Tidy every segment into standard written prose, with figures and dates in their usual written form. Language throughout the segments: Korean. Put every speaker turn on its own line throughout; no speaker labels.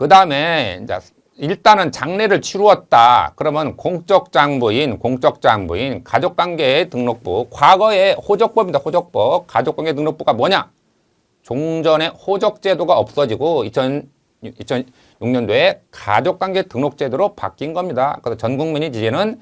그 다음에 이제 일단은 장례를 치루었다. 그러면 공적장부인 가족관계 등록부, 과거의 호적법입니다. 호적법. 가족관계 등록부가 뭐냐? 종전에 호적제도가 없어지고 2006년도에 가족관계 등록제도로 바뀐 겁니다. 그래서 전 국민이 이제는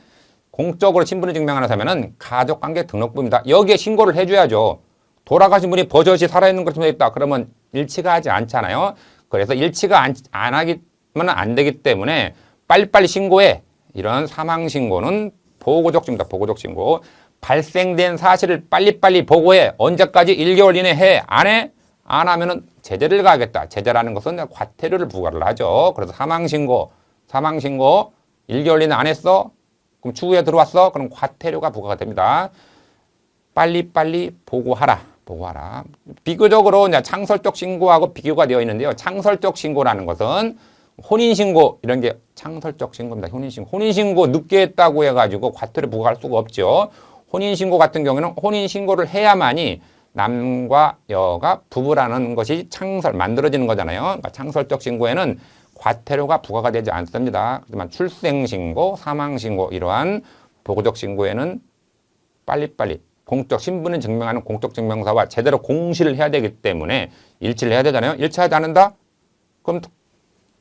공적으로 신분을 증명하는 사면은 가족관계 등록부입니다. 여기에 신고를 해줘야죠. 돌아가신 분이 버젓이 살아있는 것처럼 되어 있다. 그러면 일치가 하지 않잖아요. 그래서 일치가 안 하면 안 되기 때문에 빨리빨리 신고해. 이런 사망신고는 보고적신고입니다. 보고적신고. 발생된 사실을 빨리빨리 보고해. 언제까지? 1개월 이내 해. 안 해? 안 하면은 제재를 가하겠다. 제재라는 것은 과태료를 부과를 하죠. 그래서 사망신고 1개월 이내 안 했어? 그럼 추후에 들어왔어? 그럼 과태료가 부과가 됩니다. 빨리빨리 보고하라. 비교적으로 이제 창설적 신고하고 비교가 되어 있는데요. 창설적 신고라는 것은 혼인신고 이런 게 창설적 신고입니다. 혼인신고 늦게 했다고 해가지고 과태료 부과할 수가 없죠. 혼인신고 같은 경우에는 혼인신고를 해야만이 남과 여가 부부라는 것이 만들어지는 거잖아요. 그러니까 창설적 신고에는 과태료가 부과가 되지 않습니다. 하지만 출생신고, 사망신고 이러한 보고적 신고에는 빨리빨리 공적 신분을 증명하는 공적증명서와 제대로 공시를 해야 되기 때문에 일치를 해야 되잖아요. 일치하지 않는다? 그럼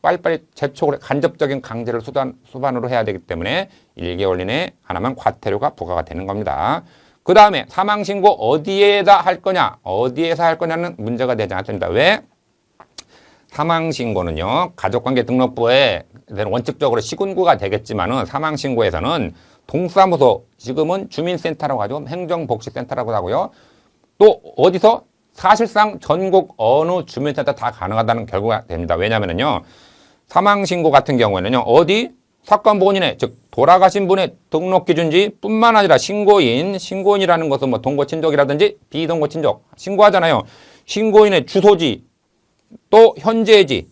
빨리빨리 재촉을 간접적인 강제를 수반으로 해야 되기 때문에 1개월 이내에 안 하면 과태료가 부과가 되는 겁니다. 그 다음에 사망신고 어디에다 할 거냐? 어디에서 할 거냐는 문제가 되지 않습니다. 왜? 사망신고는요. 가족관계 등록부에 원칙적으로 시군구가 되겠지만은 사망신고에서는 동사무소, 지금은 주민센터라고 하죠. 행정복지센터라고 하고요. 또 어디서? 사실상 전국 어느 주민센터 다 가능하다는 결과가 됩니다. 왜냐하면요. 사망신고 같은 경우에는요. 어디? 사건 본인의, 즉 돌아가신 분의 등록기준지 뿐만 아니라 신고인이라는 것은 뭐 동거친족이라든지 비동거친족 신고하잖아요. 신고인의 주소지, 또 현재지,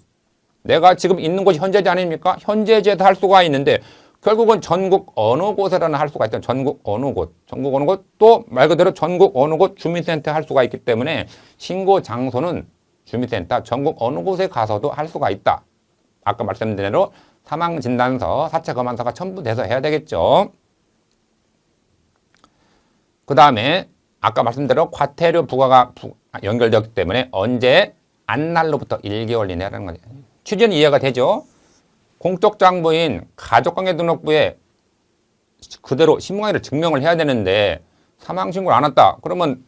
내가 지금 있는 곳이 현재지 아닙니까? 현재지에도 할 수가 있는데 결국은 전국 어느 곳에라는 할 수가 있다. 전국 어느 곳, 또 말 그대로 전국 어느 곳 주민센터에 할 수가 있기 때문에 신고 장소는 주민센터, 전국 어느 곳에 가서도 할 수가 있다. 아까 말씀드린 대로 사망진단서, 사체검안서가 첨부돼서 해야 되겠죠. 그 다음에 아까 말씀대로 과태료 부과가 연결되었기 때문에 언제? 안날로부터 1개월 이내라는 거죠. 취지는 이해가 되죠? 공적장부인 가족관계등록부에 그대로 신분관계를 증명을 해야 되는데 사망신고를 안 했다. 그러면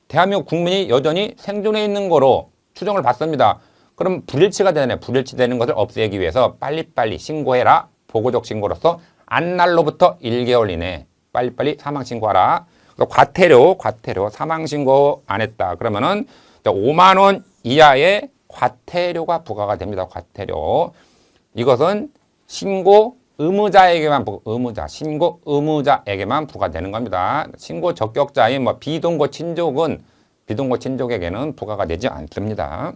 대한민국 국민이 여전히 생존해 있는 거로 추정을 받습니다. 그럼 불일치가 되네. 불일치되는 것을 없애기 위해서 빨리빨리 신고해라. 보고적 신고로서 안날로부터 1개월 이내 빨리빨리 사망신고하라. 과태료 사망신고 안 했다. 그러면은 5만 원 이하의 과태료가 부과가 됩니다. 과태료. 이것은 신고 의무자에게만 신고 의무자에게만 부과되는 겁니다. 신고 적격자인 뭐 비동거 친족에게는 부과가 되지 않습니다.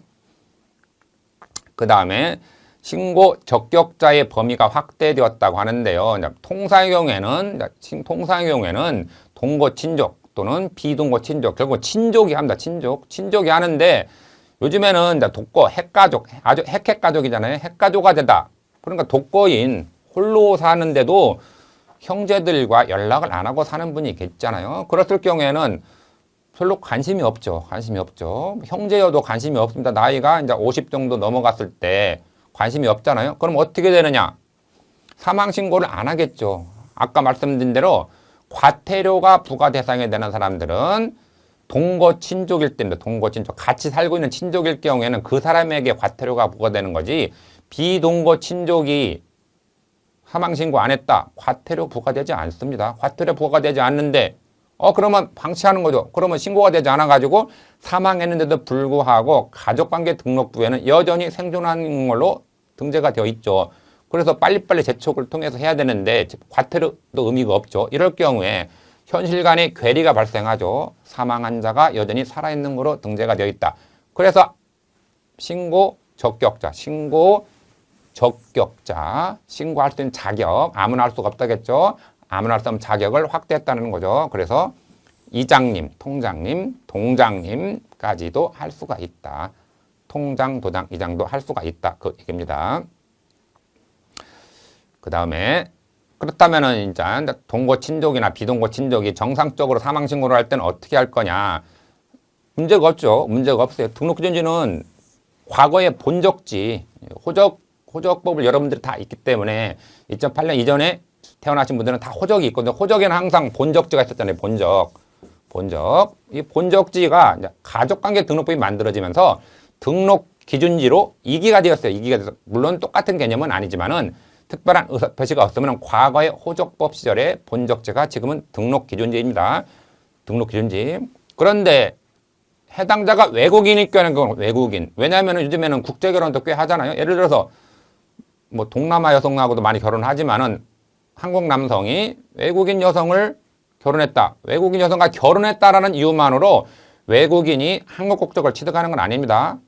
그 다음에 신고 적격자의 범위가 확대되었다고 하는데요. 통상의 경우에는 동거 친족 또는 비동거 친족, 결국 친족이 합니다. 친족이 하는데 요즘에는 독거, 핵가족, 아주 핵가족이잖아요. 핵가족화 되다. 그러니까 독거인, 홀로 사는데도 형제들과 연락을 안 하고 사는 분이 있잖아요. 그랬을 경우에는 별로 관심이 없죠. 형제여도 관심이 없습니다. 나이가 이제 50 정도 넘어갔을 때 관심이 없잖아요. 그럼 어떻게 되느냐? 사망신고를 안 하겠죠. 아까 말씀드린 대로 과태료가 부과 대상이 되는 사람들은 동거친족일 때입니다. 동거친족. 같이 살고 있는 친족일 경우에는 그 사람에게 과태료가 부과되는 거지 비동거친족이 사망신고 안 했다. 과태료 부과되지 않습니다. 과태료 부과되지 않는데 그러면 방치하는 거죠. 그러면 신고가 되지 않아가지고 사망했는데도 불구하고 가족관계 등록부에는 여전히 생존하는 걸로 등재가 되어 있죠. 그래서 빨리빨리 재촉을 통해서 해야 되는데 과태료도 의미가 없죠. 이럴 경우에 현실 간의 괴리가 발생하죠. 사망한 자가 여전히 살아있는 거로 등재가 되어 있다. 그래서 신고 적격자, 신고할 수 있는 자격, 아무나 할 수가 없다겠죠. 아무나 할 수 없는 자격을 확대했다는 거죠. 그래서 이장님, 통장님, 동장님까지도 할 수가 있다. 통장, 도장, 이장도 할 수가 있다. 그 얘기입니다. 그 다음에 그렇다면은 이제 동거 친족이나 비동거 친족이 정상적으로 사망 신고를 할 때는 어떻게 할 거냐? 문제가 없죠. 문제가 없어요. 등록기준지는 과거의 본적지, 호적법을 여러분들이 다 있기 때문에 2008년 이전에 태어나신 분들은 다 호적이 있거든요. 호적에는 항상 본적지가 있었잖아요. 본적. 이 본적지가 이제 가족관계 등록법이 만들어지면서 등록기준지로 이기가 되었어요. 이기가 돼서 물론 똑같은 개념은 아니지만은 특별한 의사표시가 없으면 과거의 호적법 시절의 본적지가 지금은 등록기준지입니다. 등록기준지. 그런데 해당자가 외국인일 경우는 그건 외국인. 왜냐하면 요즘에는 국제결혼도 꽤 하잖아요. 예를 들어서 뭐 동남아 여성하고도 많이 결혼하지만은 한국 남성이 외국인 여성을 결혼했다. 외국인 여성과 결혼했다라는 이유만으로 외국인이 한국 국적을 취득하는 건 아닙니다.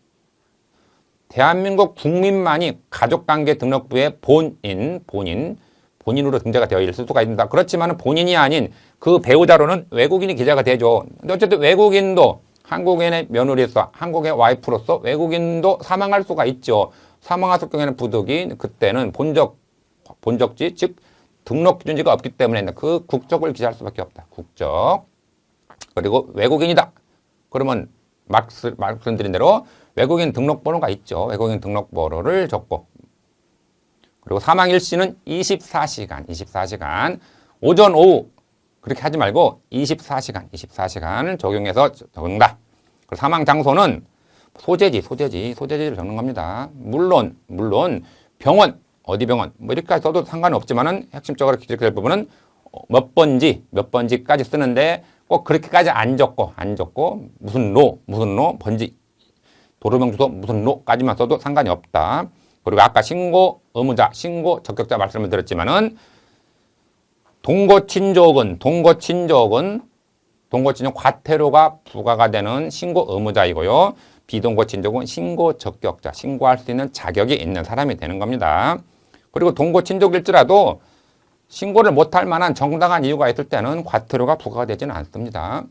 대한민국 국민만이 가족관계 등록부에 본인으로 등재가 되어 있을 수가 있습니다. 그렇지만 본인이 아닌 그 배우자로는 외국인이 기재가 되죠. 근데 어쨌든 외국인도 한국인의 며느리로서 한국의 와이프로서 외국인도 사망할 수가 있죠. 사망했을 경우에는 부득이 그때는 본적지 즉 등록기준지가 없기 때문에 그 국적을 기재할 수밖에 없다. 국적. 그리고 외국인이다. 그러면 말씀드린 대로 외국인 등록번호가 있죠. 외국인 등록번호를 적고 그리고 사망 일시는 24시간 오전 오후 그렇게 하지 말고 24시간을 적용해서 적는다. 그리고 사망 장소는 소재지를 적는 겁니다. 물론 병원 어디 병원 뭐 이렇게까지 써도 상관은 없지만은 핵심적으로 기록될 부분은 몇 번지까지 쓰는데 꼭 그렇게까지 안 적고 무슨 로 번지 도로명 주소 무슨 로까지만 써도 상관이 없다. 그리고 아까 신고 의무자, 신고 적격자 말씀을 드렸지만은 동거 친족은 과태료가 부과가 되는 신고 의무자이고요. 비동거 친족은 신고 적격자, 신고할 수 있는 자격이 있는 사람이 되는 겁니다. 그리고 동거 친족일지라도 신고를 못할 만한 정당한 이유가 있을 때는 과태료가 부과가 되지는 않습니다.